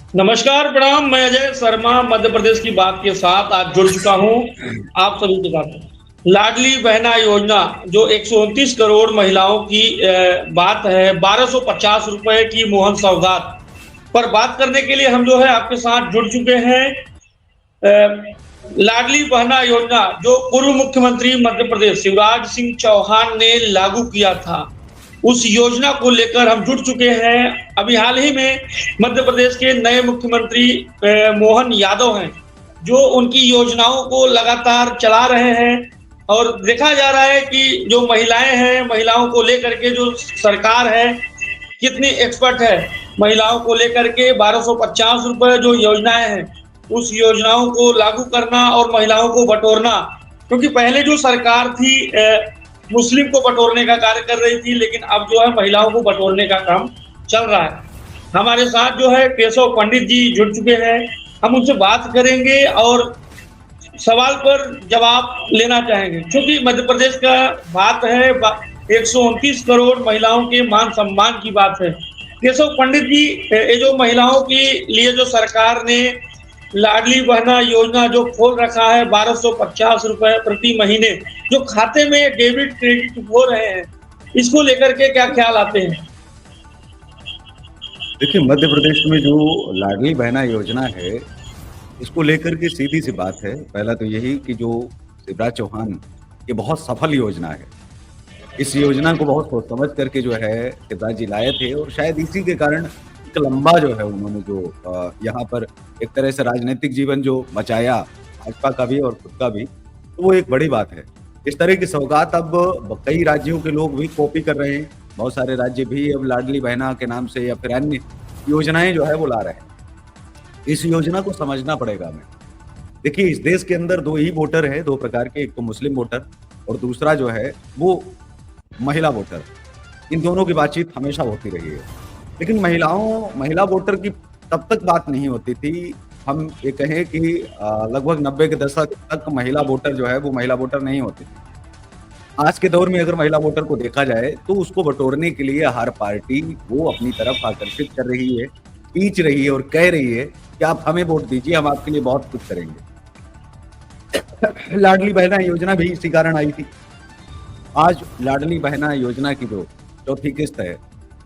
नमस्कार, प्रणाम। मैं अजय शर्मा मध्य प्रदेश की बात के साथ आज जुड़ चुका हूँ आप सभी के साथ। लाडली बहना योजना जो 129 करोड़ महिलाओं की बात है, 1250 रुपए की मोहन सौगात पर बात करने के लिए हम जो है आपके साथ जुड़ चुके हैं। लाडली बहना योजना जो पूर्व मुख्यमंत्री मध्य प्रदेश शिवराज सिंह चौहान ने लागू किया था, उस योजना को लेकर हम जुड़ चुके हैं। अभी हाल ही में मध्य प्रदेश के नए मुख्यमंत्री मोहन यादव हैं, जो उनकी योजनाओं को लगातार चला रहे हैं। और देखा जा रहा है कि जो महिलाएं हैं, महिलाओं को लेकर के जो सरकार है कितनी एक्सपर्ट है। महिलाओं को लेकर के 1250 रुपए जो योजनाएं हैं, उस योजनाओं को लागू करना और महिलाओं को बटोरना, क्योंकि पहले जो सरकार थी मुस्लिम को बटोरने का कार्य कर रही थी, लेकिन अब जो है महिलाओं को बटोरने का काम चल रहा है। हमारे साथ जो है केशव पंडित जी जुड़ चुके हैं, हम उनसे बात करेंगे और सवाल पर जवाब लेना चाहेंगे। क्योंकि मध्य प्रदेश का बात है, 129 करोड़ महिलाओं के मान सम्मान की बात है। केशव पंडित जी, ये जो महिलाओं के लिए जो सरकार ने लाडली बहना योजना जो खोल रखा है, 1250 रुपए प्रति महीने जो खाते में डेबिट क्रेडिट हो रहे हैं, इसको लेकर के क्या ख्याल आते हैं? देखिए, मध्य प्रदेश में जो लाडली बहना योजना है, इसको लेकर के सीधी सी बात है। पहला तो यही कि जो शिवराज चौहान, ये बहुत सफल योजना है। इस योजना को बहुत सोच समझ करके जो है शिवराज जी लाए थे, और शायद इसी के कारण एक लंबा जो है उन्होंने जो यहाँ पर एक तरह से राजनीतिक जीवन जो बचाया, भाजपा का भी और खुद का भी, तो वो एक बड़ी बात है। इस तरह की सौगात अब कई राज्यों के लोग भी कॉपी कर रहे हैं। बहुत सारे राज्य भी अब लाडली बहना के नाम से या फिर अन्य योजनाएं जो है वो ला रहे हैं। इस योजना को समझना पड़ेगा हमें। देखिए, इस देश के अंदर दो ही वोटर है, दो प्रकार के, एक तो मुस्लिम वोटर और दूसरा जो है वो महिला वोटर। इन दोनों की बातचीत हमेशा होती रही है, लेकिन महिला वोटर की तब तक बात नहीं होती थी। हम ये कहें कि लगभग 90 के दशक तक महिला वोटर जो है वो महिला वोटर नहीं होती थी। आज के दौर में अगर महिला वोटर को देखा जाए तो उसको बटोरने के लिए हर पार्टी वो अपनी तरफ आकर्षित कर रही है, खींच रही है और कह रही है कि आप हमें वोट दीजिए, हम आपके लिए बहुत कुछ करेंगे। लाडली बहना योजना भी इसी कारण आई थी। आज लाडली बहना योजना की जो चौथी किस्त है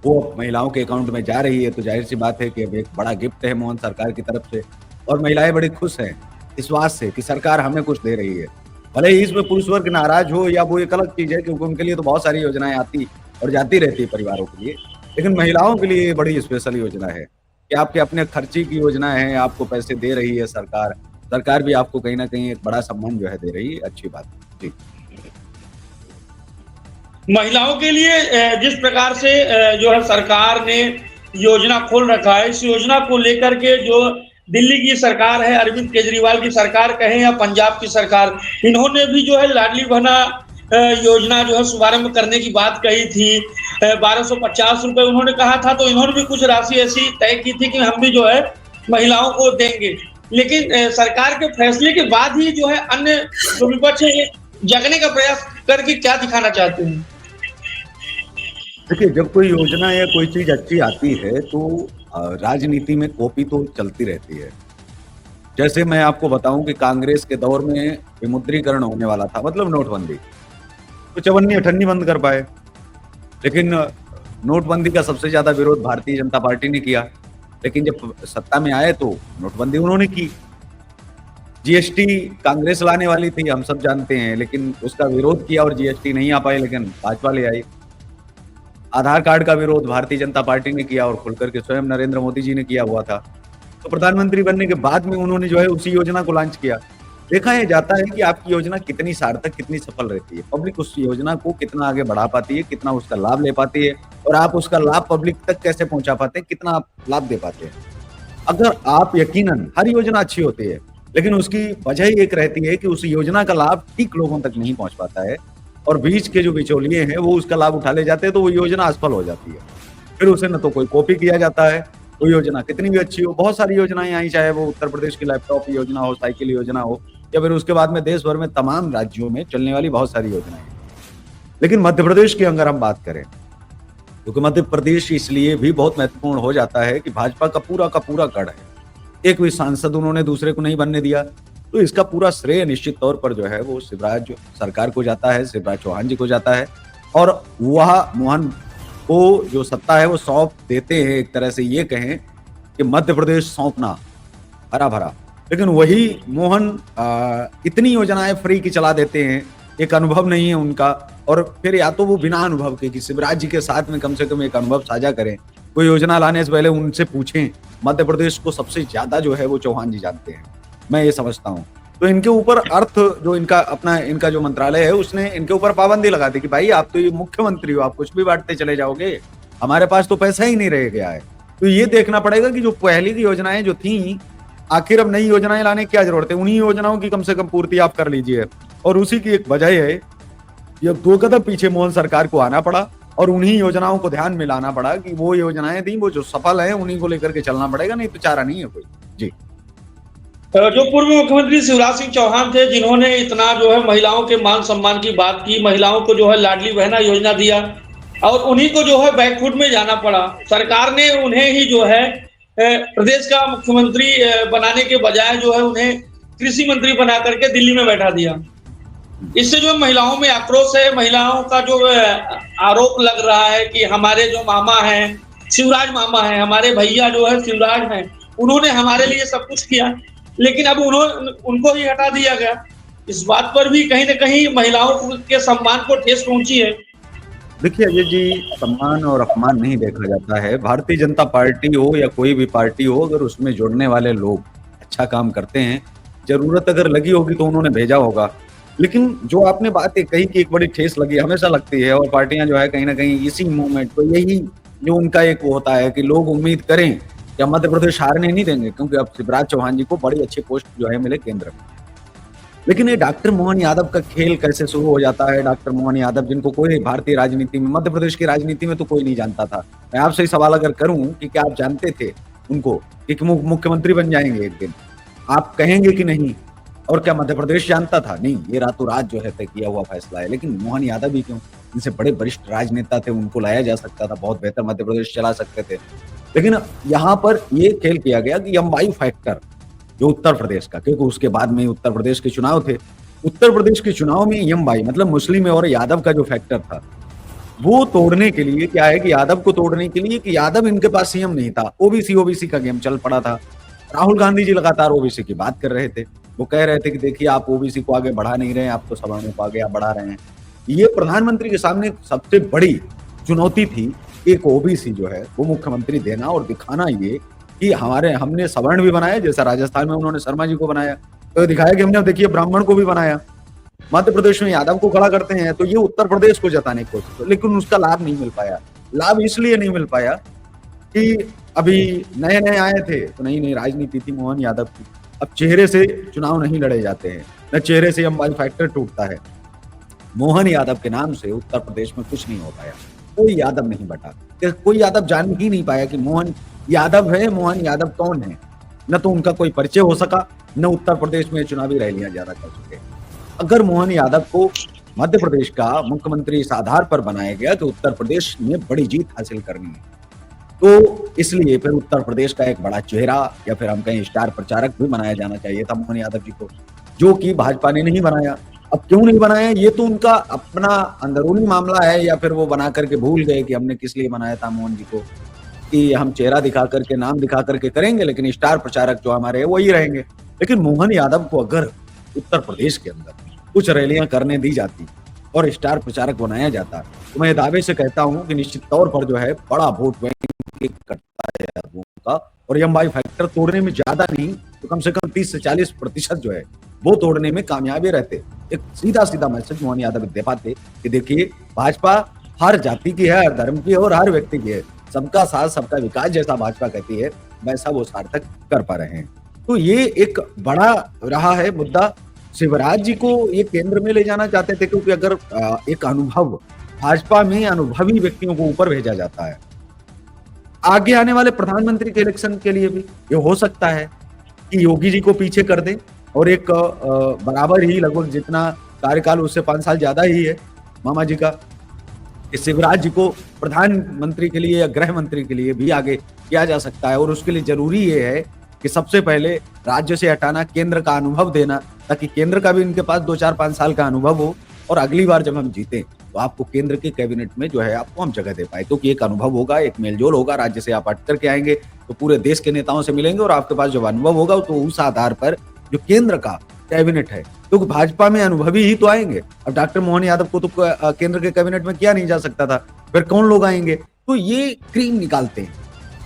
वो महिलाओं के अकाउंट में जा रही है, तो जाहिर सी बात है कि अब एक बड़ा गिफ्ट है मोहन सरकार की तरफ से, और महिलाएं बड़ी खुश हैं इस बात से कि सरकार हमें कुछ दे रही है। भले ही इसमें पुरुष वर्ग नाराज हो या वो एक अलग चीज है, क्योंकि उनके लिए तो बहुत सारी योजनाएं आती और जाती रहती है परिवारों के लिए, लेकिन महिलाओं के लिए ये बड़ी स्पेशल योजना है कि आपके अपने खर्चे की योजना है, आपको पैसे दे रही है सरकार। सरकार भी आपको कहीं ना कहीं एक बड़ा सम्मान जो है दे रही है। अच्छी बात है जी। महिलाओं के लिए जिस प्रकार से जो है सरकार ने योजना खोल रखा है, इस योजना को लेकर के जो दिल्ली की सरकार है, अरविंद केजरीवाल की सरकार कहें या पंजाब की सरकार, इन्होंने भी जो है लाडली बहना योजना जो है शुभारंभ करने की बात कही थी। 1250 रुपए उन्होंने कहा था, तो इन्होंने भी कुछ राशि ऐसी तय की थी कि हम भी जो है महिलाओं को देंगे। लेकिन सरकार के फैसले के बाद ही जो है अन्य जो विपक्ष है जगने का प्रयास करके क्या दिखाना चाहते हैं? देखिए, जब कोई योजना या कोई चीज अच्छी आती है तो राजनीति में कॉपी तो चलती रहती है। जैसे मैं आपको बताऊं कि कांग्रेस के दौर में विमुद्रीकरण होने वाला था, मतलब नोटबंदी, तो चवन्नी अठन्नी बंद कर पाए। लेकिन नोटबंदी का सबसे ज्यादा विरोध भारतीय जनता पार्टी ने किया, लेकिन जब सत्ता में आए तो नोटबंदी उन्होंने की। जीएसटी कांग्रेस लाने वाली थी, हम सब जानते हैं, लेकिन उसका विरोध किया और जीएसटी नहीं आ पाई, लेकिन भाजपा ले आई। आधार कार्ड का विरोध भारतीय जनता पार्टी ने किया और खुलकर के स्वयं नरेंद्र मोदी जी ने किया हुआ था। तो प्रधानमंत्री बनने के बाद में उन्होंने जो है उसी योजना को लॉन्च किया। देखा यह जाता है कि आपकी योजना कितनी सार्थक, कितनी सफल रहती है, पब्लिक उस योजना को कितना आगे बढ़ा पाती है, कितना उसका लाभ ले पाती है, और आप उसका लाभ पब्लिक तक कैसे पहुंचा पाते हैं, कितना आप लाभ दे पाते हैं। अगर आप यकीनन हर योजना अच्छी होती है, लेकिन उसकी वजह एक रहती है कि उस योजना का लाभ ठीक लोगों तक नहीं पहुंच पाता है, और बीच के जो बिचौलिए हैं वो उसका लाभ उठा ले जाते हैं, तो वो योजना असफल हो जाती है। फिर उसे न तो कोई कॉपी किया जाता है, कोई योजना कितनी भी अच्छी हो। बहुत सारी योजनाएं आई, चाहे वो उत्तर प्रदेश की लैपटॉप योजना हो, साइकिल योजना हो, या फिर उसके बाद में देश भर में तमाम राज्यों में चलने वाली बहुत सारी योजनाएं। लेकिन मध्य प्रदेश की अगर हम बात करें, क्योंकि मध्य प्रदेश इसलिए भी बहुत महत्वपूर्ण हो जाता है कि भाजपा का पूरा गढ़ है। एक भी सांसद उन्होंने दूसरे को नहीं बनने दिया। तो इसका पूरा श्रेय निश्चित तौर पर जो है वो शिवराज सरकार को जाता है, शिवराज चौहान जी को जाता है और वह मोहन को जो सत्ता है वो सौंप देते हैं, एक तरह से ये कहें कि मध्य प्रदेश सौंपना हरा-भरा। लेकिन वही मोहन इतनी योजनाएं फ्री की चला देते हैं, एक अनुभव नहीं है उनका और फिर या तो वो बिना अनुभव के कि शिवराज जी के साथ में कम से कम एक अनुभव साझा करें, कोई योजना लाने से पहले उनसे पूछें। मध्य प्रदेश को सबसे ज्यादा जो है वो चौहान जी जानते हैं, मैं ये समझता हूँ। तो इनके ऊपर अर्थ जो इनका जो मंत्रालय है उसने इनके ऊपर पाबंदी लगा दी कि भाई आप तो ये मुख्यमंत्री हो, आप कुछ भी बांटते चले जाओगे, हमारे पास तो पैसा ही नहीं रह गया है। तो ये देखना पड़ेगा कि जो पहले की योजनाएं जो थी, आखिर अब नई योजनाएं लाने की क्या जरूरत है, उन्हीं योजनाओं की कम से कम पूर्ति आप कर लीजिए। और उसी की एक वजह है, ये 2 कदम पीछे मोहन सरकार को आना पड़ा और उन्हीं योजनाओं को ध्यान में लाना पड़ा कि वो योजनाएं थी वो जो सफल है उन्हीं को लेकर के चलना पड़ेगा, नहीं तो चारा नहीं है कोई। जी। जो पूर्व मुख्यमंत्री शिवराज सिंह चौहान थे, जिन्होंने इतना जो है महिलाओं के मान सम्मान की बात की, महिलाओं को जो है लाडली बहना योजना दिया और उन्हीं को जो है बैकफुट में जाना पड़ा। सरकार ने उन्हें ही जो है प्रदेश का मुख्यमंत्री बनाने के बजाय जो है उन्हें कृषि मंत्री बना करके दिल्ली में बैठा दिया। इससे जो महिलाओं में आक्रोश है, महिलाओं का जो आरोप लग रहा है कि हमारे जो मामा हैं, शिवराज मामा हैं, हमारे भैया जो है शिवराज हैं, उन्होंने हमारे लिए सब कुछ किया, लेकिन अब उनको ही हटा दिया गया। इस बात पर भी कहीं न कहीं महिलाओं के सम्मान को ठेस पहुंची है। देखिए अजय जी, सम्मान और अपमान नहीं देखा जाता है। भारतीय जनता पार्टी हो या कोई भी पार्टी हो, अगर उसमें जुड़ने वाले लोग अच्छा काम करते हैं, जरूरत अगर लगी होगी तो उन्होंने भेजा होगा। लेकिन जो आपने बात कही कि एक बड़ी ठेस लगी, हमेशा लगती है और पार्टियां जो है कहीं ना कहीं इसी मूवमेंट को, यही जो उनका एक वो होता है कि लोग उम्मीद करें कि मध्य प्रदेश हारने नहीं देंगे, क्योंकि अब शिवराज चौहान जी को बड़ी अच्छी पोस्ट जो है मिले केंद्र में। लेकिन ये डॉक्टर मोहन यादव का खेल कैसे शुरू हो जाता है? डॉक्टर मोहन यादव, जिनको कोई भारतीय राजनीति में, मध्य प्रदेश की राजनीति में तो कोई नहीं जानता था। मैं आपसे सवाल अगर करूं कि क्या आप जानते थे उनको कि मुख्यमंत्री बन जाएंगे एक दिन, आप कहेंगे कि नहीं? और क्या मध्य प्रदेश जानता था? नहीं, ये रातों रात जो है तय किया हुआ फैसला है। लेकिन मोहन यादव ही क्यों, इनसे बड़े वरिष्ठ राजनेता थे, उनको लाया जा सकता था, बहुत बेहतर मध्य प्रदेश चला सकते थे। लेकिन यहाँ पर ये खेल किया गया कि अंबाई फैक्टर जो उत्तर प्रदेश का, क्योंकि उसके बाद में उत्तर प्रदेश के चुनाव थे, उत्तर प्रदेश के चुनाव में यमबाई मतलब मुस्लिम और यादव का जो फैक्टर था, वो तोड़ने के लिए क्या है कि यादव को तोड़ने के लिए कि यादव इनके पास सीएम नहीं था, ओबीसी का गेम चल पड़ा था। राहुल गांधी जी लगातार ओबीसी की बात कर रहे थे, वो कह रहे थे कि देखिए आप ओबीसी को आगे बढ़ा नहीं रहे हैं, आप तो सवर्णों को आगे बढ़ा रहे हैं। ये प्रधानमंत्री के सामने सबसे बड़ी चुनौती थी, एक ओबीसी जो है वो मुख्यमंत्री देना और दिखाना ये कि हमने सवर्ण भी बनाया, जैसा राजस्थान में उन्होंने शर्मा जी को बनाया, तो दिखाया कि हमने देखिए ब्राह्मण को भी बनाया। मध्य प्रदेश में यादव को खड़ा करते हैं, तो ये उत्तर प्रदेश को जताने की कोशिश, लेकिन उसका लाभ नहीं मिल पाया। लाभ इसलिए नहीं मिल पाया कि अभी नए नए आए थे, तो नई नई राजनीति थी मोहन यादव की। अब चेहरे से चुनाव नहीं लड़े जाते हैं, न चेहरे से अंबाई फैक्टर टूटता है। मोहन यादव के नाम से उत्तर प्रदेश में कुछ नहीं हो पाया, कोई यादव नहीं बटा, कोई यादव जान ही नहीं पाया कि मोहन यादव है, मोहन यादव कौन है। न तो उनका कोई परिचय हो सका, न उत्तर प्रदेश में चुनावी रैलियां ज्यादा कर सके। अगर मोहन यादव को मध्य प्रदेश का मुख्यमंत्री इस आधार पर बनाया गया कि उत्तर प्रदेश में बड़ी जीत हासिल करनी है, तो इसलिए फिर उत्तर प्रदेश का एक बड़ा चेहरा या फिर हम कहें स्टार प्रचारक भी बनाया जाना चाहिए था मोहन यादव जी को, जो कि भाजपा ने नहीं बनाया। अब क्यों नहीं बनाया, ये तो उनका अपना अंदरूनी मामला है, या फिर वो बना करके भूल गए कि हमने किस लिए बनाया था मोहन जी को, कि हम चेहरा दिखा करके, नाम दिखा करके करेंगे, लेकिन स्टार प्रचारक जो हमारे हैं वही रहेंगे। लेकिन मोहन यादव को अगर उत्तर प्रदेश के अंदर कुछ रैलियां करने दी जाती और स्टार प्रचारक बनाया जाता, तो मैं दावे से कहता हूं कि निश्चित तौर पर जो है बड़ा वोट बैंक कटता है यादवों का, और एमवाई फैक्टर तोड़ने में ज्यादा नहीं तो कम से कम 30 से 40% जो है वो तोड़ने में कामयाबी रहते। एक सीधा सीधा मैसेज मोहन यादव दे पाते कि देखिए भाजपा हर जाति की है, हर धर्म की है और हर व्यक्ति की है, सबका साथ सबका विकास जैसा भाजपा कहती है वैसा वो सार्थक कर पा रहे हैं। तो ये एक बड़ा रहा है मुद्दा। शिवराज जी को ये केंद्र में ले जाना चाहते थे, क्योंकि अगर एक अनुभव भाजपा में अनुभवी व्यक्तियों को ऊपर भेजा जाता है, आगे आने वाले प्रधानमंत्री के इलेक्शन के लिए भी ये हो सकता है कि योगी जी को पीछे कर दें और एक बराबर ही लगभग जितना कार्यकाल उससे 5 साल ज्यादा ही है मामा जी का, कि शिवराज जी को प्रधानमंत्री के लिए या गृह मंत्री के लिए भी आगे किया जा सकता है। और उसके लिए जरूरी ये है कि सबसे पहले राज्य से हटाना, केंद्र का अनुभव देना, ताकि केंद्र का भी इनके पास 2-4-5 साल का अनुभव हो और अगली बार जब हम जीतें तो आपको केंद्र के कैबिनेट में जो है आपको हम जगह दे पाए, क्योंकि एक अनुभव होगा, एक मेलजोल होगा। राज्य से आप हट करके आएंगे तो पूरे देश के नेताओं से मिलेंगे और आपके पास जब अनुभव होगा तो उस आधार पर जो केंद्र का कैबिनेट है, क्योंकि भाजपा में अनुभवी ही तो आएंगे। अब डॉक्टर मोहन यादव को तो केंद्र के कैबिनेट में किया नहीं जा सकता था, फिर कौन लोग आएंगे? तो ये क्रीम निकालते हैं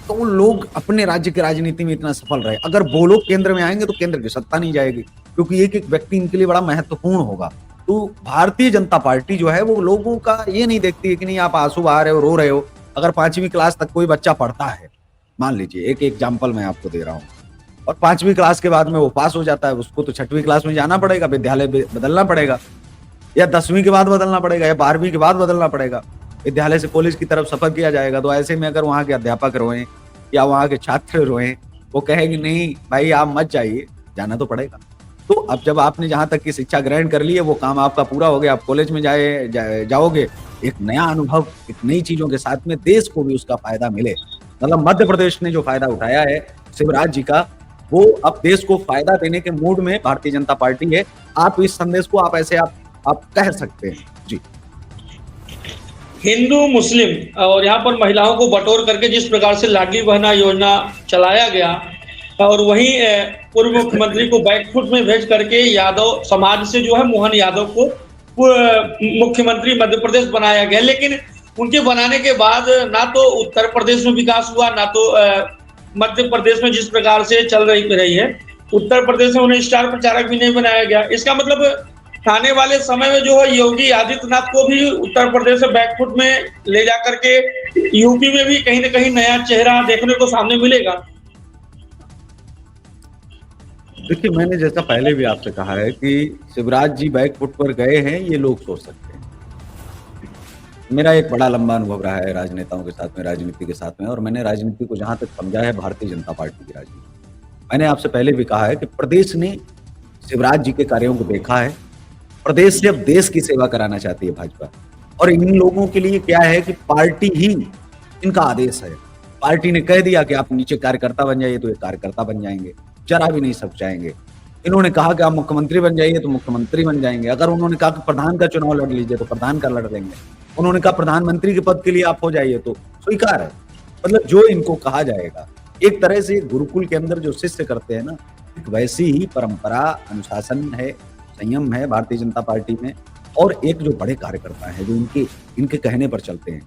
तो लोग अपने राज्य की राजनीति में इतना सफल रहे। अगर वो लोग केंद्र में आएंगे तो केंद्र की सत्ता नहीं जाएगी, क्योंकि एक एक व्यक्ति इनके लिए बड़ा महत्वपूर्ण होगा। तो भारतीय जनता पार्टी जो है वो लोगों का ये नहीं देखती है कि नहीं आप आंसू बहा रहे हो, रो रहे हो। अगर 5वीं क्लास तक कोई बच्चा पढ़ता है, मान लीजिए एक एग्जाम्पल मैं आपको दे रहा हूँ, और 5वीं क्लास के बाद में वो पास हो जाता है, उसको तो 6वीं क्लास में जाना पड़ेगा, विद्यालय बदलना पड़ेगा, या 10वीं के बाद बदलना पड़ेगा, या 12वीं के बाद बदलना पड़ेगा, विद्यालय से कॉलेज की तरफ सफर किया जाएगा। तो ऐसे में अगर वहाँ के अध्यापक रोएं या वहाँ के छात्र रोएं, वो कहेंगे नहीं भाई आप मत जाइए, जाना तो पड़ेगा। तो अब जब आपने जहाँ तक की शिक्षा ग्रहण कर ली है वो काम आपका पूरा हो गया, आप कॉलेज में जाओगे, एक नया अनुभव, एक नई चीजों के साथ में देश को भी उसका फायदा मिले। मतलब मध्य प्रदेश ने जो फायदा उठाया है शिवराज जी का, वो अब देश को फायदा देने के मूड में भारतीय जनता पार्टी है। आप इस संदेश को आप ऐसे आप कह सकते हैं जी। हिंदू मुस्लिम और यहाँ पर महिलाओं को बटोर करके जिस प्रकार से लाडली बहना योजना चलाया गया, और वहीं पूर्व मुख्यमंत्री को बैकफुट में भेज करके यादव समाज से जो है मोहन यादव को मुख्यमंत्री मध्य प्रदेश बनाया गया। लेकिन उनके बनाने के बाद ना तो उत्तर प्रदेश में विकास हुआ, ना तो मध्य प्रदेश में जिस प्रकार से चल रही है, उत्तर प्रदेश में उन्हें स्टार प्रचारक भी नहीं बनाया गया। इसका मतलब आने वाले समय में जो है योगी आदित्यनाथ को भी उत्तर प्रदेश से बैकफुट में ले जाकर के यूपी में भी कहीं ना कहीं नया चेहरा देखने को सामने मिलेगा। देखिए, मैंने जैसा पहले भी आपसे कहा है कि शिवराज जी बैकफुट पर गए हैं, ये लोग सोच सकते हैं। मेरा एक बड़ा लंबा अनुभव रहा है राजनेताओं के साथ में, राजनीति के साथ में, और मैंने राजनीति को जहां तक समझा है भारतीय जनता पार्टी की राजनीति। मैंने आपसे पहले भी कहा है कि प्रदेश ने शिवराज जी के कार्यों को देखा है। प्रदेश से अब देश की सेवा कराना चाहती है भाजपा, और इन लोगों के लिए क्या है कि पार्टी ही इनका आदेश है। पार्टी ने कह दिया कि आप नीचे कार्यकर्ता बन जाइए तो ये कार्यकर्ता बन जाएंगे, जरा भी नहीं सचाएंगे। इन्होंने कहा कि आप मुख्यमंत्री बन जाइए तो मुख्यमंत्री बन जाएंगे। अगर उन्होंने कहा कि प्रधान का चुनाव लड़ लीजिए तो प्रधान का लड़ लेंगे। उन्होंने कहा प्रधानमंत्री के पद के लिए आप हो जाइए तो स्वीकार है। मतलब जो इनको कहा जाएगा, एक तरह से गुरुकुल के अंदर जो शिष्य करते हैं ना, एक वैसी ही परंपरा, अनुशासन है, संयम है भारतीय जनता पार्टी में। और एक जो बड़े कार्यकर्ता है जो इनके कहने पर चलते हैं,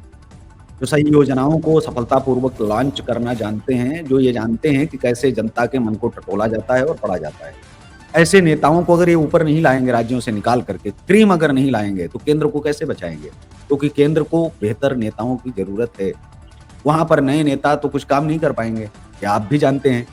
जो सही योजनाओं को सफलतापूर्वक लॉन्च करना जानते हैं, जो ये जानते हैं कि कैसे जनता के मन को टटोला जाता है और पढ़ा जाता है। ऐसे नेताओं को अगर ये ऊपर नहीं लाएंगे, राज्यों से निकाल करके क्रीम अगर नहीं लाएंगे, तो केंद्र को कैसे बचाएंगे? क्योंकि केंद्र को बेहतर नेताओं की जरूरत है। वहां पर नए नेता तो कुछ काम नहीं कर पाएंगे, ये आप भी जानते हैं।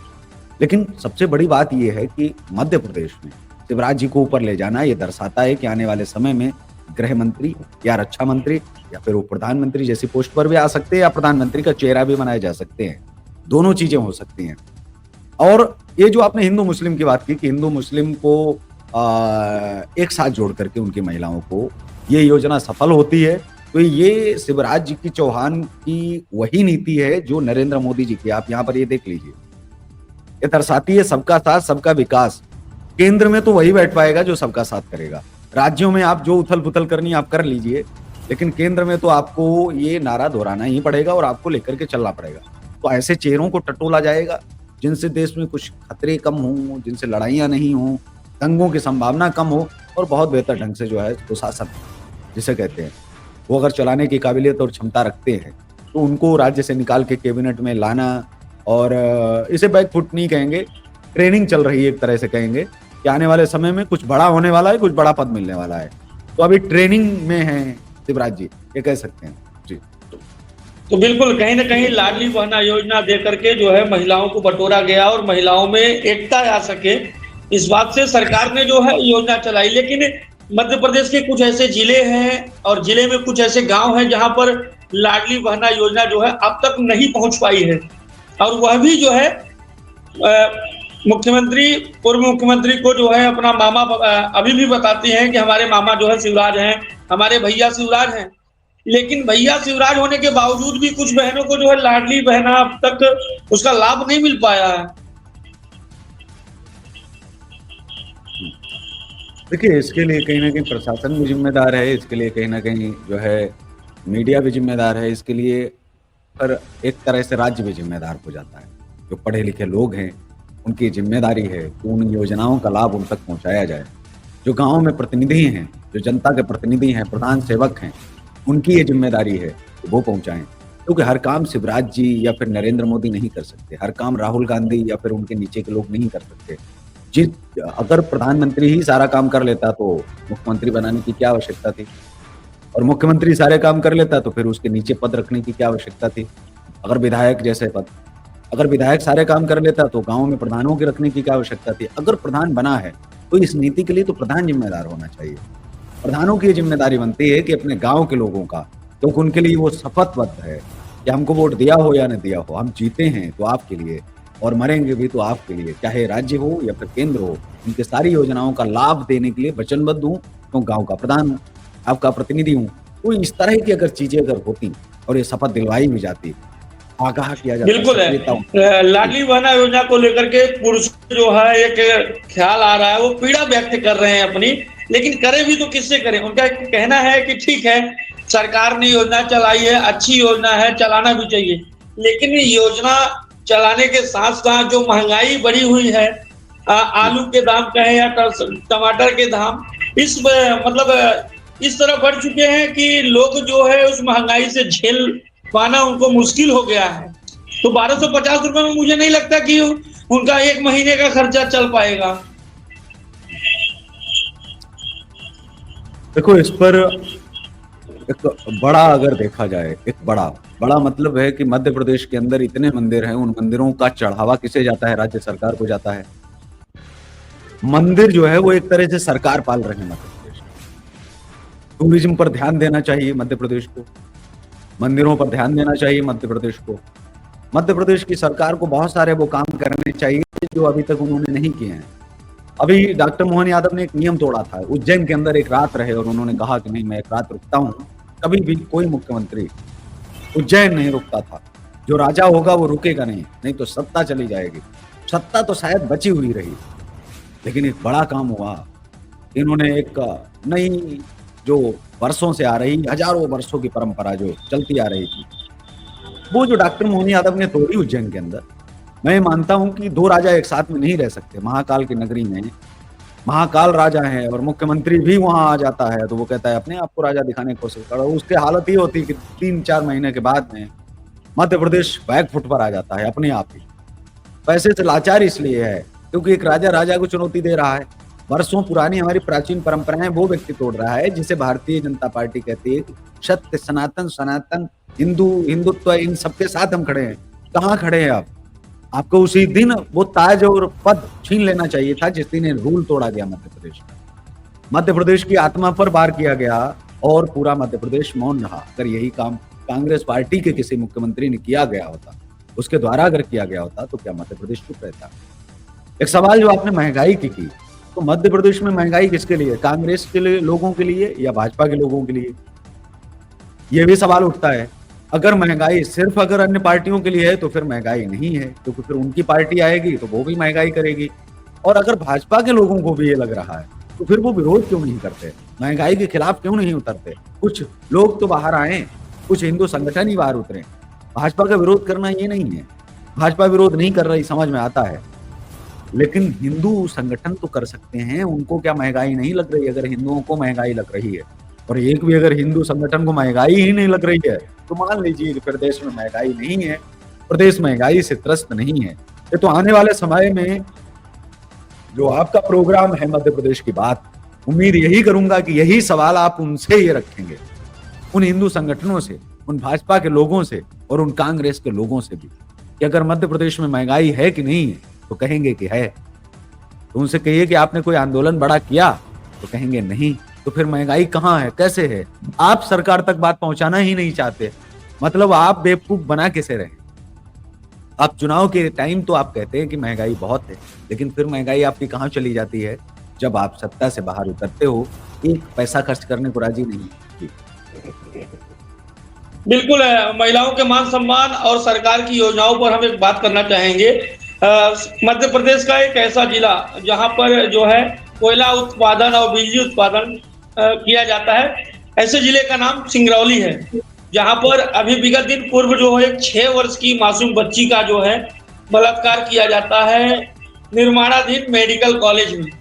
लेकिन सबसे बड़ी बात यह है कि मध्य प्रदेश में शिवराज जी को ऊपर ले जाना ये दर्शाता है कि आने वाले समय में गृह मंत्री या रक्षा मंत्री या फिर वो प्रधानमंत्री जैसी पोस्ट पर भी आ सकते हैं, या प्रधानमंत्री का चेहरा भी बनाए जा सकते हैं। दोनों चीजें हो सकती हैं। और ये जो आपने हिंदू मुस्लिम की बात की कि हिंदू मुस्लिम को एक साथ जोड़ करके उनकी महिलाओं को ये योजना सफल होती है, तो ये शिवराज जी की चौहान की वही नीति है जो नरेंद्र मोदी जी की, आप यहाँ पर ये देख लीजिए, ये दर्शाती है सबका साथ सबका विकास। केंद्र में तो वही बैठ पाएगा जो सबका साथ करेगा। राज्यों में आप जो उथल पुथल करनी आप कर लीजिए, लेकिन केंद्र में तो आपको ये नारा दोहराना ही पड़ेगा और आपको लेकर के चलना पड़ेगा। तो ऐसे चेहरों को टटोला जाएगा जिनसे देश में कुछ खतरे कम हों, जिनसे लड़ाइयाँ नहीं हों, दंगों की संभावना कम हो, और बहुत बेहतर ढंग से जो है सुशासन जिसे कहते हैं, वो अगर चलाने की काबिलियत और क्षमता रखते हैं, तो उनको राज्य से निकाल के कैबिनेट में लाना, और इसे बैकफुट नहीं कहेंगे, ट्रेनिंग चल रही है एक तरह से कहेंगे कि आने वाले समय में कुछ बड़ा होने वाला है, कुछ बड़ा पद मिलने वाला है। तो अभी ट्रेनिंग में है शिवराज जी, ये कह सकते हैं जी। तो बिल्कुल कहीं ना कहीं लाडली बहना योजना दे करके जो है महिलाओं को बटोरा गया और महिलाओं में एकता आ सके, इस बात से सरकार ने जो है योजना चलाई। लेकिन मध्य प्रदेश के कुछ ऐसे जिले हैं और जिले में कुछ ऐसे गांव हैं जहां पर लाडली बहना योजना जो है अब तक नहीं पहुंच पाई है, और वह भी जो है मुख्यमंत्री, पूर्व मुख्यमंत्री को जो है अपना मामा अभी भी बताते हैं कि हमारे मामा जो है शिवराज हैं, हमारे भैया शिवराज हैं। लेकिन भैया शिवराज होने के बावजूद भी कुछ बहनों को जो है लाडली बहना अब तक उसका लाभ नहीं मिल पाया है। देखिए, इसके लिए कहीं न कहीं प्रशासन भी ज़िम्मेदार है, इसके लिए कहीं न कहीं जो है मीडिया भी ज़िम्मेदार है, इसके लिए पर एक तरह से राज्य भी ज़िम्मेदार हो जाता है। जो पढ़े-लिखे लोग हैं, उनकी ज़िम्मेदारी है कि उन योजनाओं का लाभ उन तक पहुँचाया जाए। जो गाँव में प्रतिनिधि हैं, जो जनता के प्रतिनिधि हैं, प्रधान सेवक हैं, उनकी ये ज़िम्मेदारी है कि वो पहुँचाएँ। क्योंकि हर काम शिवराज जी या फिर नरेंद्र मोदी नहीं कर सकते, हर काम राहुल गांधी या फिर उनके नीचे के लोग नहीं कर सकते। जिस अगर प्रधानमंत्री ही सारा काम कर लेता तो मुख्यमंत्री बनाने की क्या आवश्यकता थी? और मुख्यमंत्री सारे काम कर लेता तो फिर उसके नीचे पद रखने की क्या आवश्यकता थी? अगर विधायक जैसे पद, अगर विधायक सारे काम कर लेता तो गाँव में प्रधानों के रखने की क्या आवश्यकता थी? अगर प्रधान बना है, तो इस नीति के लिए तो प्रधान ज़िम्मेदार होना चाहिए। प्रधानों की ये ज़िम्मेदारी बनती है कि अपने गाँव के लोगों का, क्योंकि उनके लिए वो शपथबद्ध है कि हमको वोट दिया हो या नहीं दिया हो, हम जीते हैं तो आपके लिए और मरेंगे भी तो आपके लिए, चाहे राज्य हो या फिर केंद्र हो, उनकी सारी योजनाओं का लाभ देने के लिए वचनबद्ध हूँ, तो गाँव का प्रधान हूँ, आपका प्रतिनिधि हूँ। तो इस तरह की अगर चीज़ें अगर होती और ये शपथ दिलवाई भी जाती, आगाह किया जाता, बिल्कुल है। सक्रियता लाडली बहना योजना को लेकर के पुरुष जो है एक ख्याल आ रहा है, वो पीड़ा व्यक्त कर रहे हैं अपनी, लेकिन करें भी तो किससे करें? उनका कहना है कि ठीक है, सरकार ने योजना चलाई है, अच्छी योजना है, चलाना भी चाहिए। लेकिन ये योजना चलाने के साथ-साथ जो महँगाई बढ़ी हुई है, जी, आलू के दाम कहें या टमाटर के दाम, इस तरह बढ़ चुके हैं कि लोग जो है उस महँगाई से झेल पाना उनको मुश्किल हो गया है। तो ₹1250 में मुझे नहीं लगता कि उनका 1 महीने का खर्चा चल पाएगा। देखो इस पर एक बड़ा अगर देखा जाए, एक बड़ा, बड़ा मतलब है कि मध्य प्रदेश के अंदर इतने मंदिर हैं, उन मंदिरों का चढ़ावा किसे जाता है? राज्य सरकार को जाता है। मंदिर जो है वो एक तरह से सरकार पाल रहे हैं मध्य प्रदेश में। टूरिज़्म पर ध्यान देना चाहिए मध्य प्रदेश को, मंदिरों पर ध्यान देना चाहिए मध्य प्रदेश को। मध्य प्रदेश की सरकार को बहुत सारे वो काम करने चाहिए जो अभी तक उन्होंने नहीं किए हैं। अभी डॉक्टर मोहन यादव ने एक नियम तोड़ा था, उज्जैन के अंदर एक रात रहे और उन्होंने कहा कि नहीं मैं एक रात रुकता हूँ। कभी भी कोई मुख्यमंत्री उज्जैन नहीं रुकता था। जो राजा होगा वो रुकेगा नहीं, नहीं तो सत्ता चली जाएगी। सत्ता तो शायद बची हुई रही, लेकिन एक बड़ा काम हुआ। इन्होंने एक नई जो वर्षों से आ रही, हज़ारों वर्षों की परंपरा जो चलती आ रही थी, वो जो डॉक्टर मोहन यादव ने तोड़ी उज्जैन के अंदर। मैं मानता हूँ कि 2 राजा एक साथ में नहीं रह सकते। महाकाल की नगरी में महाकाल राजा हैं और मुख्यमंत्री भी वहाँ आ जाता है, तो वो कहता है अपने आप को राजा दिखाने की कोशिश करो। उसकी हालत ये होती है कि 3-4 महीने के बाद में मध्य प्रदेश बैक फुट पर आ जाता है अपने आप ही। पैसे से लाचार इसलिए है क्योंकि एक राजा राजा को चुनौती दे रहा है। वर्षों पुरानी हमारी प्राचीन परंपराएं वो व्यक्ति तोड़ रहा है जिसे भारतीय जनता पार्टी कहती है कि सत्य सनातन सनातन हिंदू हिंदुत्व इन सबके साथ हम खड़े हैं। कहाँ खड़े हैं आप? आपको उसी दिन वो ताज और पद छीन लेना चाहिए था जिस दिन ये रूल तोड़ा गया मध्य प्रदेश में। मध्य प्रदेश की आत्मा पर वार किया गया और पूरा मध्य प्रदेश मौन रहा। अगर यही काम कांग्रेस पार्टी के किसी मुख्यमंत्री ने किया गया होता, उसके द्वारा अगर किया गया होता तो क्या मध्य प्रदेश चुप रहता? एक सवाल जो आपने महंगाई की, तो मध्य प्रदेश में महंगाई किसके लिए? कांग्रेस के लिए लोगों के लिए या भाजपा के लोगों के लिए? ये भी सवाल उठता है। अगर महंगाई सिर्फ अगर अन्य पार्टियों के लिए है तो फिर महंगाई नहीं है, क्योंकि फिर उनकी पार्टी आएगी तो वो भी महंगाई करेगी। और अगर भाजपा के लोगों को भी ये लग रहा है तो फिर वो विरोध क्यों नहीं करते? महंगाई के खिलाफ क्यों नहीं उतरते? कुछ लोग तो बाहर आए, कुछ हिंदू संगठन ही बाहर उतरे। भाजपा का विरोध करना ये नहीं है, भाजपा विरोध नहीं कर रही, समझ में आता है, लेकिन हिंदू संगठन तो कर सकते हैं। उनको क्या महंगाई नहीं लग रही? अगर हिंदुओं को महंगाई लग रही है और एक भी अगर हिंदू संगठन को महंगाई ही नहीं लग रही है तो मान लीजिए कि प्रदेश में महंगाई नहीं है, प्रदेश महंगाई से त्रस्त नहीं है। ये तो आने वाले समय में जो आपका प्रोग्राम है मध्य प्रदेश की बात, उम्मीद यही करूंगा कि यही सवाल आप उनसे ये रखेंगे, उन हिंदू संगठनों से, उन भाजपा के लोगों से और उन कांग्रेस के लोगों से भी, कि अगर मध्य प्रदेश में महंगाई है कि नहीं है, तो कहेंगे कि है। तो उनसे कहिए कि आपने कोई आंदोलन बड़ा किया, तो कहेंगे नहीं। तो फिर महंगाई कहाँ है, कैसे है? आप सरकार तक बात पहुंचाना ही नहीं चाहते, मतलब आप बेवकूफ बना कैसे रहे? आप चुनाव के टाइम तो आप कहते हैं कि महंगाई बहुत है, लेकिन फिर महंगाई आपकी कहाँ चली जाती है? जब आप सत्ता से बाहर उतरते हो, एक पैसा खर्च करने को राजी नहीं। जी। बिल्कुल महिलाओं के मान सम्मान और सरकार की योजनाओं पर हम एक बात करना चाहेंगे। मध्य प्रदेश का एक ऐसा जिला जहां पर जो है कोयला उत्पादन और बिजली उत्पादन किया जाता है। ऐसे जिले का नाम सिंगरौली है, जहां पर अभी विगत दिन पूर्व जो है 6 वर्ष की मासूम बच्ची का जो है बलात्कार किया जाता है निर्माणाधीन मेडिकल कॉलेज में।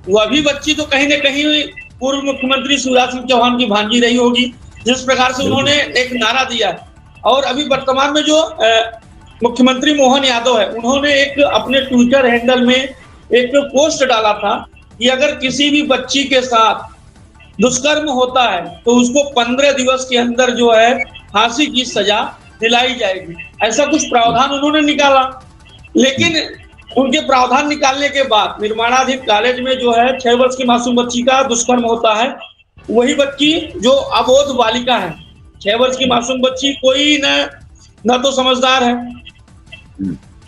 वह भी बच्ची तो कहीं न कहीं पूर्व मुख्यमंत्री शिवराज सिंह चौहान की भांजी रही होगी, जिस प्रकार से उन्होंने एक नारा दिया है। और अभी वर्तमान में जो मुख्यमंत्री मोहन यादव है, उन्होंने एक अपने ट्विटर हैंडल में एक पोस्ट डाला था कि अगर किसी भी बच्ची के साथ दुष्कर्म होता है तो उसको 15 दिवस के अंदर जो है फांसी की सजा दिलाई जाएगी। ऐसा कुछ प्रावधान उन्होंने निकाला, लेकिन उनके प्रावधान निकालने के बाद निर्माणाधीन कॉलेज में जो है 6 वर्ष की मासूम बच्ची का दुष्कर्म होता है। वही बच्ची जो अबोध बालिका है, 6 वर्ष की मासूम बच्ची, कोई न तो समझदार है।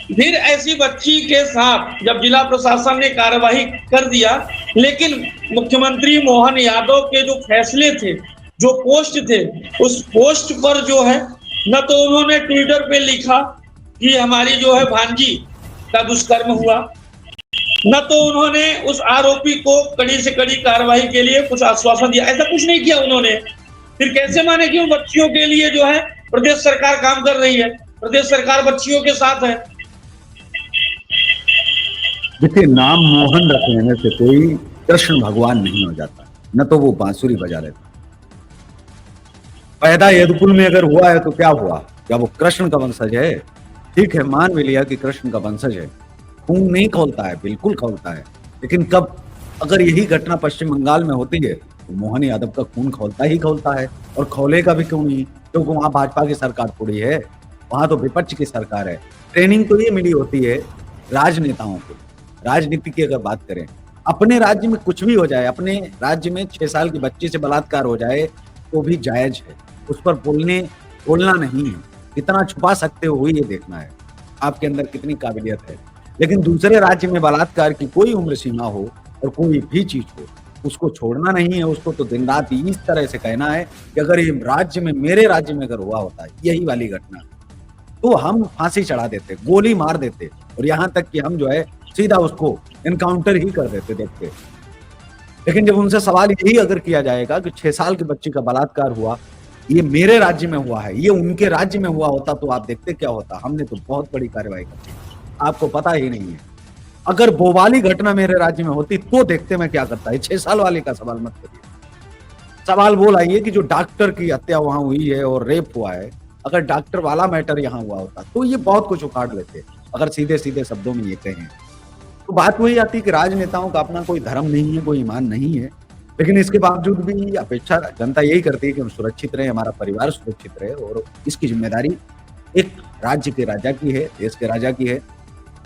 फिर ऐसी बच्ची के साथ जब जिला प्रशासन ने कार्यवाही कर दिया, लेकिन मुख्यमंत्री मोहन यादव के जो फैसले थे, जो पोस्ट थे, उस पोस्ट पर जो है न तो उन्होंने ट्विटर पे लिखा कि हमारी जो है भांजी का दुष्कर्म हुआ, न तो उन्होंने उस आरोपी को कड़ी से कड़ी कार्रवाई के लिए कुछ आश्वासन दिया। ऐसा कुछ नहीं किया उन्होंने। फिर कैसे माने कि उन बच्चियों के लिए जो है प्रदेश सरकार काम कर रही है, प्रदेश सरकार बच्चियों के साथ है। देखिए, नाम मोहन रख लेने से कोई कृष्ण भगवान नहीं हो जाता, न तो वो बांसुरी बजा लेता। पैदा यदुकुल में अगर हुआ है तो क्या हुआ? क्या वो कृष्ण का वंशज है? ठीक है, मान भी लिया कि कृष्ण का वंशज है, खून नहीं खौलता है, बिल्कुल खौलता है। लेकिन कब अगर यही घटना पश्चिम बंगाल में होती है तो मोहन यादव का खून खौलता ही खौलता है, और खौलेगा भी क्यों नहीं, क्योंकि वहां भाजपा की सरकार थोड़ी है, वहां तो विपक्ष की सरकार है। ट्रेनिंग तो ये मिली होती है राजनेताओं को। राजनीति की अगर बात करें, अपने राज्य में कुछ भी हो जाए, अपने राज्य में 6 साल की बच्ची से बलात्कार हो जाए तो भी जायज है, उस पर बोलना नहीं है। कितना छुपा सकते हो ये देखना है, आपके अंदर कितनी काबिलियत है। लेकिन दूसरे राज्य में बलात्कार की कोई उम्र सीमा हो और कोई भी चीज हो, उसको छोड़ना नहीं है। उसको तो दिन रात इस तरह से कहना है कि अगर ये राज्य में, मेरे राज्य में अगर हुआ होता है यही वाली घटना, तो हम फांसी चढ़ा देते, गोली मार देते, और यहाँ तक कि हम जो है सीधा उसको एनकाउंटर ही कर देते देखते। लेकिन जब उनसे सवाल यही अगर किया जाएगा कि 6 साल की बच्ची का बलात्कार हुआ, ये मेरे राज्य में हुआ है, ये उनके राज्य में हुआ होता, तो आप देखते क्या होता। हमने तो बहुत बड़ी कार्रवाई कर दी, आपको पता ही नहीं है। अगर वो वाली घटना मेरे राज्य में होती तो देखते मैं क्या करता है। 6 साल वाले का सवाल मत करिए। सवाल वो लाइए कि जो डॉक्टर की हत्या वहां हुई है और रेप हुआ है, अगर डॉक्टर वाला मैटर यहाँ हुआ होता तो ये बहुत कुछ उखाड़ लेते, अगर सीधे सीधे शब्दों में ये कहें। तो बात वही आती है कि राजनेताओं का अपना कोई धर्म नहीं है, कोई ईमान नहीं है, लेकिन इसके बावजूद भी अपेक्षा जनता यही करती है कि हम सुरक्षित रहे, हमारा परिवार सुरक्षित रहे, और इसकी जिम्मेदारी एक राज्य के राजा की है, देश के राजा की है।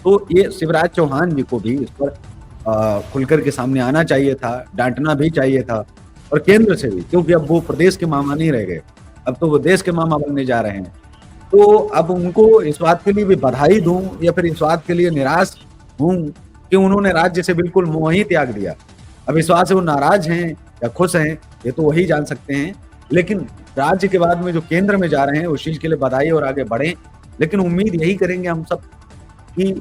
तो ये शिवराज चौहान जी को भी इस पर खुलकर के सामने आना चाहिए था, डांटना भी चाहिए था, और केंद्र से भी, क्योंकि अब वो प्रदेश के मामा नहीं रह गए, अब तो वो देश के मामा बनने जा रहे हैं। तो अब उनको इस बात के लिए भी बधाई दूं या फिर इस बात के लिए निराश हूं कि उन्होंने राज्य से बिल्कुल मोह ही त्याग दिया। अब इस बात से वो नाराज हैं या खुश हैं, ये तो वही जान सकते हैं। लेकिन राज्य के बाद में जो केंद्र में जा रहे हैं उस चीज के लिए बधाई और आगे बढ़ें। लेकिन उम्मीद यही करेंगे हम सब कि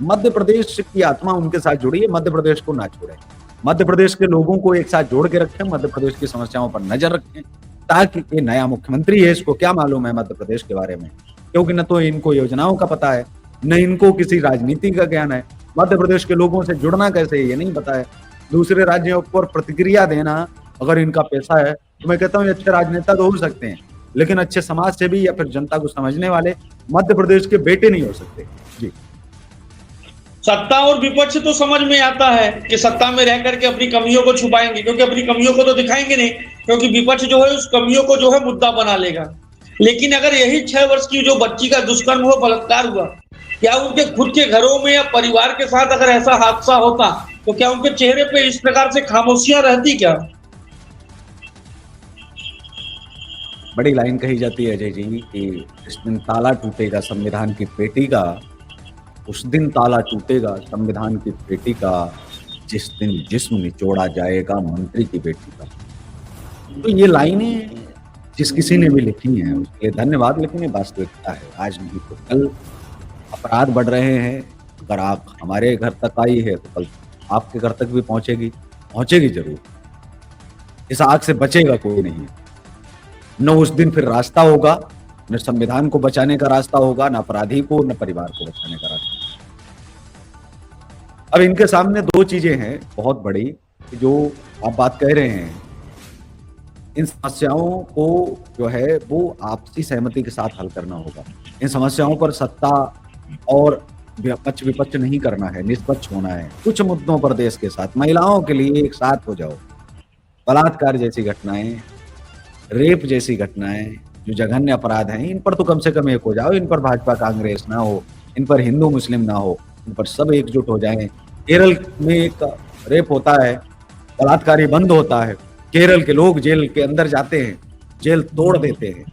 मध्य प्रदेश की आत्मा उनके साथ जुड़ी है, मध्य प्रदेश को ना छोड़ें, मध्य प्रदेश के लोगों को एक साथ जोड़ के रखें, मध्य प्रदेश की समस्याओं पर नजर रखें, ताकि ये नया मुख्यमंत्री है, इसको क्या मालूम है मध्य प्रदेश के बारे में, क्योंकि न तो इनको योजनाओं का पता है, न इनको किसी राजनीति का ज्ञान है। मध्य प्रदेश के लोगों से जुड़ना कैसे है ये नहीं पता है। दूसरे राज्यों पर प्रतिक्रिया देना अगर इनका पेशा है तो मैं कहता हूँ ये अच्छे राजनेता तो हो सकते हैं, लेकिन अच्छे समाज सेवी या फिर जनता को समझने वाले मध्य प्रदेश के बेटे नहीं हो सकते। जी, सत्ता और विपक्ष तो समझ में आता है कि सत्ता में रह करके अपनी कमियों को छुपाएंगे, क्योंकि अपनी कमियों को तो दिखाएंगे नहीं, क्योंकि विपक्ष जो है उस कमियों को जो है मुद्दा बना लेगा। लेकिन अगर यही 6 वर्ष की जो बच्ची का दुष्कर्म हो, बलात्कार हुआ, क्या उनके खुद के घरों में या परिवार के साथ अगर ऐसा हादसा होता तो क्या उनके चेहरे पे इस प्रकार से खामोशियां रहती क्या? बड़ी लाइन कही जाती है अजय जी कि जिस दिन ताला टूटेगा संविधान की पेटी का, उस दिन ताला टूटेगा संविधान की पेटी का, जिस दिन जिस्म निचोड़ा जाएगा मंत्री की बेटी का। तो ये लाइनें जिस किसी ने भी लिखी हैं उसके लिए धन्यवाद, लेकिन ये वास्तविकता है। आज नहीं तो कल अपराध बढ़ रहे हैं। अगर आप हमारे घर तक आई है तो कल आपके घर तक भी पहुंचेगी। पहुंचेगी जरूर। इस आग से बचेगा कोई नहीं। न उस दिन फिर रास्ता होगा, न संविधान को बचाने का रास्ता होगा, न अपराधी को, न परिवार को बचाने का रास्ता। अब इनके सामने दो चीजें हैं बहुत बड़ी, जो आप बात कह रहे हैं। इन समस्याओं को जो है वो आपसी सहमति के साथ हल करना होगा। इन समस्याओं पर सत्ता और पक्ष विपक्ष नहीं करना है, निष्पक्ष होना है। कुछ मुद्दों पर देश के साथ, महिलाओं के लिए एक साथ हो जाओ। बलात्कार जैसी घटनाएं, रेप जैसी घटनाएं, जो जघन्य अपराध हैं, इन पर तो कम से कम एक हो जाओ। इन पर भाजपा कांग्रेस ना हो, इन पर हिंदू मुस्लिम ना हो, इन पर सब एकजुट हो जाएं। केरल में एक रेप होता है, बलात्कारी बंद होता है, केरल के लोग जेल के अंदर जाते हैं, जेल तोड़ देते हैं,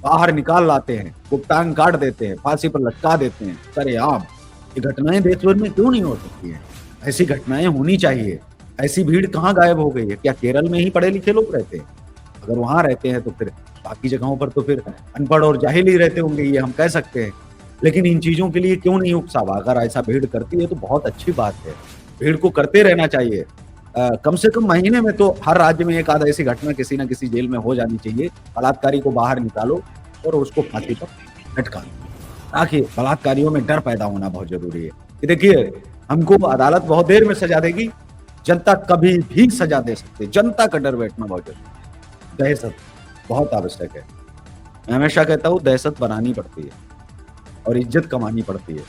बाहर निकाल लाते हैं, गुप्तांग काट देते हैं, फांसी पर लटका देते हैं सरेआम। ये घटनाएं देश भर में क्यों नहीं हो सकती हैं? ऐसी घटनाएं होनी चाहिए। ऐसी भीड़ कहाँ गायब हो गई है? क्या केरल में ही पढ़े लिखे लोग रहते हैं? अगर वहां रहते हैं तो फिर बाकी जगहों पर तो फिर अनपढ़ और जाहिल ही रहते होंगे, ये हम कह सकते हैं। लेकिन इन चीजों के लिए क्यों नहीं उकसावा? अगर ऐसा भीड़ करती है तो बहुत अच्छी बात है, भीड़ को करते रहना चाहिए। कम से कम महीने में तो हर राज्य में एक आधा ऐसी घटना किसी ना किसी जेल में हो जानी चाहिए। बलात्कारी को बाहर निकालो और उसको फांसी पर लटका दो, ताकि बलात्कारियों में डर पैदा होना बहुत जरूरी है। कि देखिए, हमको अदालत बहुत देर में सजा देगी, जनता कभी भी सजा दे सकती है। जनता का डर बैठना बहुत जरूरी है। दहशत बहुत आवश्यक है। मैं हमेशा कहता हूँ दहशत बनानी पड़ती है और इज्जत कमानी पड़ती है।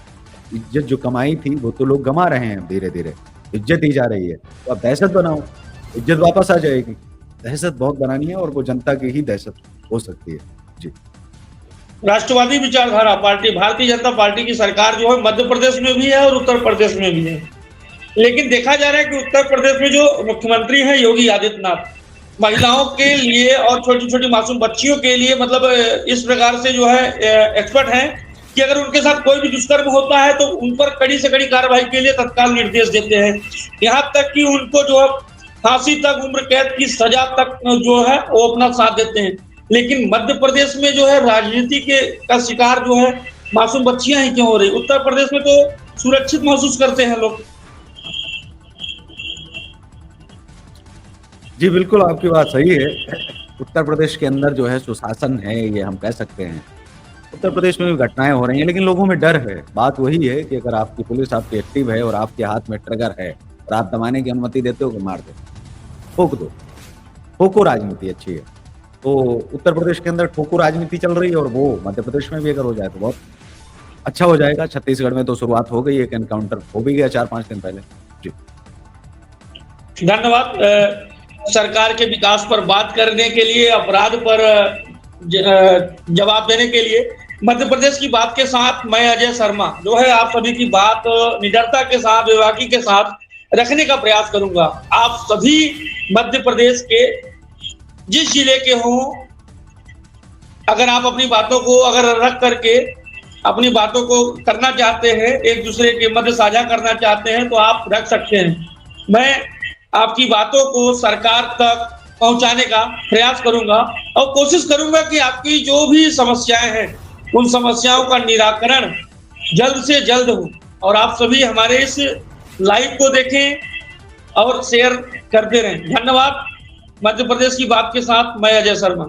इज्जत जो कमाई थी वो तो लोग गमा रहे हैं, धीरे धीरे इज्जत ही जा रही है। तो अब दहशत बनाओ, इज्जत वापस आ जाएगी। दहशत बहुत बनानी है और वो जनता की ही दहशत हो सकती है। जी। राष्ट्रवादी विचारधारा पार्टी भारतीय जनता पार्टी की सरकार जो है मध्य प्रदेश में भी है और उत्तर प्रदेश में भी है। लेकिन देखा जा रहा है कि उत्तर प्रदेश में जो मुख्यमंत्री हैं योगी आदित्यनाथ, महिलाओं के लिए और छोटी छोटी मासूम बच्चियों के लिए मतलब इस प्रकार से जो है एक्सपर्ट हैं कि अगर उनके साथ कोई भी दुष्कर्म होता है तो उन पर कड़ी से कड़ी कार्रवाई के लिए तत्काल निर्देश देते हैं। यहाँ तक कि उनको जो है फांसी तक, उम्र कैद की सजा तक जो है वो अपना साथ देते हैं। लेकिन मध्य प्रदेश में जो है राजनीति का शिकार जो है मासूम बच्चियां ही क्यों हो रही? उत्तर प्रदेश में तो सुरक्षित महसूस करते हैं लोग। जी बिल्कुल, आपकी बात सही है। उत्तर प्रदेश के अंदर जो है सुशासन है, ये हम कह सकते हैं। उत्तर प्रदेश में भी घटनाएं हो रही हैं, लेकिन लोगों में डर है। बात वही है कि अगर आपकी पुलिस आपकी एक्टिव है और आपके हाथ में ट्रिगर है और आप दबाने की अनुमति देते हो कि मार दो, ठोक दो। ठोको राजनीति अच्छी है। तो उत्तर प्रदेश के अंदर ठोको राजनीति चल रही है और वो मध्य प्रदेश में भी अगर हो जाए तो बहुत अच्छा हो जाएगा। छत्तीसगढ़ में तो शुरुआत हो गई, एक एनकाउंटर हो भी गया 4-5 दिन पहले। जी धन्यवाद। सरकार के विकास पर बात करने के लिए, अपराध पर जवाब देने के लिए। मध्य प्रदेश की बात के साथ मैं अजय शर्मा जो है आप सभी की बात निडरता के साथ, बेबाकी के साथ रखने का प्रयास करूंगा। आप सभी मध्य प्रदेश के जिस जिले के हों, अगर आप अपनी बातों को अगर रख करके अपनी बातों को करना चाहते हैं, एक दूसरे के मध्य साझा करना चाहते हैं तो आप रख सकते हैं। मैं आपकी बातों को सरकार तक पहुंचाने का प्रयास करूंगा और कोशिश करूंगा कि आपकी जो भी समस्याएं हैं उन समस्याओं का निराकरण जल्द से जल्द हो। और आप सभी हमारे इस लाइव को देखें और शेयर करते रहें। धन्यवाद। मध्य प्रदेश की बात के साथ मैं अजय शर्मा।